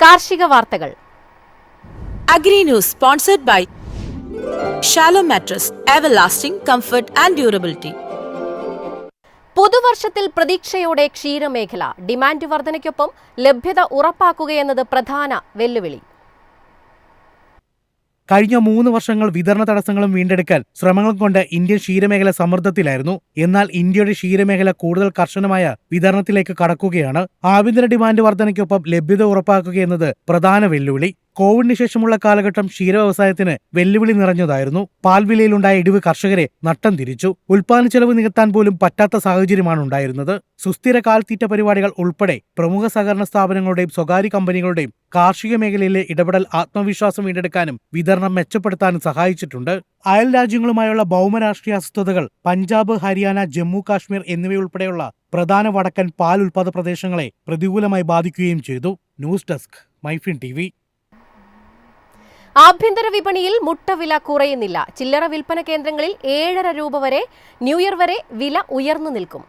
കാർഷിക വാർത്തകൾ. Agri News sponsored by Shallow Mattress, Everlasting Comfort and Durability. പുതുവർഷത്തിൽ പ്രതീക്ഷയോടെ ക്ഷീരമേഖല. Demand വർധനയ്ക്കൊപ്പം ലഭ്യത ഉറപ്പാക്കുകയെന്നത് പ്രധാന വെല്ലുവിളി. കഴിഞ്ഞ 3 വർഷങ്ങൾ വിതരണ തടസ്സങ്ങളും വീണ്ടെടുക്കാൻ ശ്രമങ്ങൾ കൊണ്ട് ഇന്ത്യൻ ക്ഷീരമേഖല സമ്മർദ്ദത്തിലായിരുന്നു. എന്നാൽ ഇന്ത്യയുടെ ക്ഷീരമേഖല കൂടുതൽ കർശനമായ വിതരണത്തിലേക്ക് കടക്കുകയാണ്. ആഭ്യന്തര ഡിമാൻഡ് വർധനയ്ക്കൊപ്പം ലഭ്യത ഉറപ്പാക്കുകയെന്നത് പ്രധാന വെല്ലുവിളി. കോവിഡിന് ശേഷമുള്ള കാലഘട്ടം ക്ഷീര വ്യവസായത്തിന് വെല്ലുവിളി നിറഞ്ഞതായിരുന്നു. പാൽവിലയിലുണ്ടായ ഇടിവ് കർഷകരെ നട്ടം തിരിച്ചു. ഉൽപാദന ചെലവ് നികത്താൻ പോലും പറ്റാത്ത സാഹചര്യമാണ് ഉണ്ടായിരുന്നത്. സുസ്ഥിര കാൽത്തീറ്റ പരിപാടികൾ ഉൾപ്പെടെ പ്രമുഖ സഹകരണ സ്ഥാപനങ്ങളുടെയും സ്വകാര്യ കമ്പനികളുടെയും കാർഷിക മേഖലയിലെ ഇടപെടൽ ആത്മവിശ്വാസം വീണ്ടെടുക്കാനും വിതരണം മെച്ചപ്പെടുത്താനും സഹായിച്ചിട്ടുണ്ട്. അയൽ രാജ്യങ്ങളുമായുള്ള ഭൗമരാഷ്ട്രീയ അസ്വസ്ഥതകൾ പഞ്ചാബ്, ഹരിയാന, ജമ്മു കാശ്മീർ എന്നിവയുൾപ്പെടെയുള്ള പ്രധാന വടക്കൻ പാൽ ഉൽപ്പാദക പ്രദേശങ്ങളെ പ്രതികൂലമായി ബാധിക്കുകയും ചെയ്തു. News desk, Myfin TV. ആഭ്യന്തര വിപണിയിൽ മുട്ടവില കുറയുന്നില്ല. ചില്ലറ വിൽപ്പന കേന്ദ്രങ്ങളിൽ 7.5 രൂപ വരെ ന്യൂ ഇയർ വരെ വില ഉയർന്നു നിൽക്കും.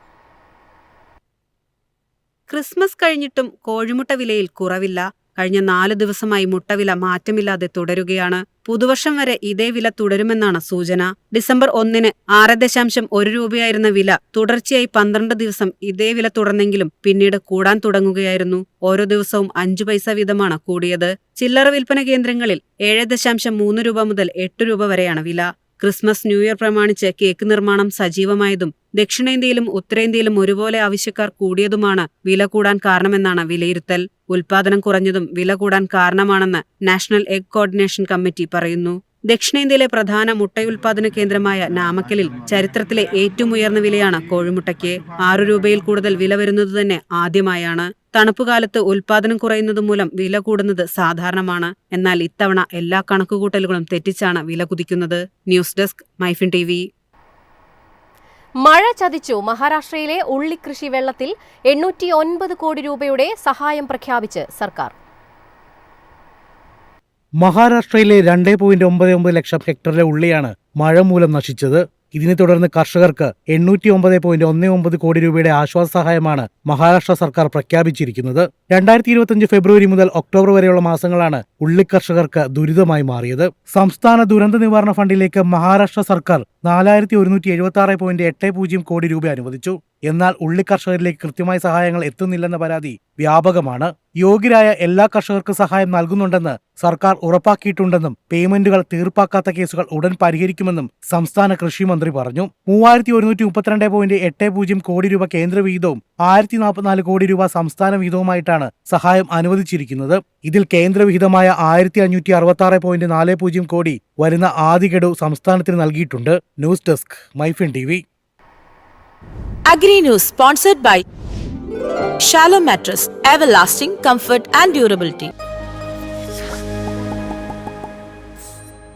ക്രിസ്മസ് കഴിഞ്ഞിട്ടും കോഴിമുട്ട വിലയിൽ കുറവില്ല. കഴിഞ്ഞ 4 ദിവസമായി മുട്ടവില മാറ്റമില്ലാതെ തുടരുകയാണ്. പുതുവർഷം വരെ ഇതേ വില തുടരുമെന്നാണ് സൂചന. ഡിസംബർ 1-ന് 6.1 രൂപയായിരുന്ന വില തുടർച്ചയായി 12 ദിവസം ഇതേ വില തുടർന്നെങ്കിലും പിന്നീട് കൂടാൻ തുടങ്ങുകയായിരുന്നു. ഓരോ ദിവസവും 5 പൈസ വീതമാണ് കൂടിയത്. ചില്ലറ വിൽപ്പന കേന്ദ്രങ്ങളിൽ 7.3 രൂപ മുതൽ 8 രൂപ വരെയാണ് വില. ക്രിസ്മസ്, ന്യൂ ഇയർ പ്രമാണിച്ച് കേക്ക് നിർമ്മാണം സജീവമായതും ദക്ഷിണേന്ത്യയിലും ഉത്തരേന്ത്യയിലും ഒരുപോലെ ആവശ്യക്കാർ കൂടിയതുമാണ് വില കൂടാൻ കാരണമെന്നാണ് വിലയിരുത്തൽ. ഉൽപാദനം കുറഞ്ഞതും വില കൂടാൻ കാരണമാണെന്ന് നാഷണൽ എഗ് കോർഡിനേഷൻ കമ്മിറ്റി പറയുന്നു. ദക്ഷിണേന്ത്യയിലെ പ്രധാന മുട്ടയുൽപാദന കേന്ദ്രമായ നാമക്കലിൽ ചരിത്രത്തിലെ ഏറ്റവും ഉയർന്ന വിലയാണ് കോഴിമുട്ടയ്ക്ക്. 6 രൂപയിൽ കൂടുതൽ വില വരുന്നത് തന്നെ ആദ്യമായാണ്. തണുപ്പുകാലത്ത് ഉൽപാദനം കുറയുന്നത് മൂലം വില കൂടുന്നത് സാധാരണമാണ്. എന്നാൽ ഇത്തവണ എല്ലാ കണക്കുകൂട്ടലുകളും തെറ്റിച്ചാണ് വില കുതിക്കുന്നത്. News desk, Myfin TV. മഴ ചതിച്ചു. മഹാരാഷ്ട്രയിലെ ഉള്ളിക്കൃഷി വെള്ളത്തിൽ 809 കോടി രൂപയുടെ സഹായം പ്രഖ്യാപിച്ച് സർക്കാർ. മഹാരാഷ്ട്രയിലെ 2.99 ലക്ഷം ഹെക്ടറിലെ ഉള്ളിയാണ് മഴ മൂലം നശിച്ചത്. ഇതിനെ തുടർന്ന് കർഷകർക്ക് 809.19 കോടി രൂപയുടെ ആശ്വാസ സഹായമാണ് മഹാരാഷ്ട്ര സർക്കാർ പ്രഖ്യാപിച്ചിരിക്കുന്നത്. 2025 ഫെബ്രുവരി മുതൽ ഒക്ടോബർ വരെയുള്ള മാസങ്ങളാണ് ഉള്ളി കർഷകർക്ക് ദുരിതമായി മാറിയത്. സംസ്ഥാന ദുരന്ത നിവാരണ ഫണ്ടിലേക്ക് മഹാരാഷ്ട്ര സർക്കാർ 4176.80 കോടി രൂപ അനുവദിച്ചു. എന്നാൽ ഉള്ളി കർഷകരിലേക്ക് കൃത്യമായ സഹായങ്ങൾ എത്തുന്നില്ലെന്ന പരാതി വ്യാപകമാണ്. യോഗ്യരായ എല്ലാ കർഷകർക്കും സഹായം നൽകുന്നുണ്ടെന്ന് സർക്കാർ ഉറപ്പാക്കിയിട്ടുണ്ടെന്നും പേയ്മെന്റുകൾ തീർപ്പാക്കാത്ത കേസുകൾ ഉടൻ പരിഹരിക്കുമെന്നും സംസ്ഥാന കൃഷി മന്ത്രി പറഞ്ഞു. 3132.80 കോടി രൂപ കേന്ദ്ര വിഹിതവും 1044 കോടി രൂപ സംസ്ഥാന വിഹിതവുമായിട്ടാണ് സഹായം അനുവദിച്ചിരിക്കുന്നത്. ഇതിൽ കേന്ദ്ര വിഹിതമായ 1566.40 കോടി വരുന്ന ആദ്യ ഗഡു സംസ്ഥാനത്തിന് നൽകിയിട്ടുണ്ട്. News desk, Myfin TV. Agri News sponsored by Shallow Mattress, Everlasting Comfort and Durability.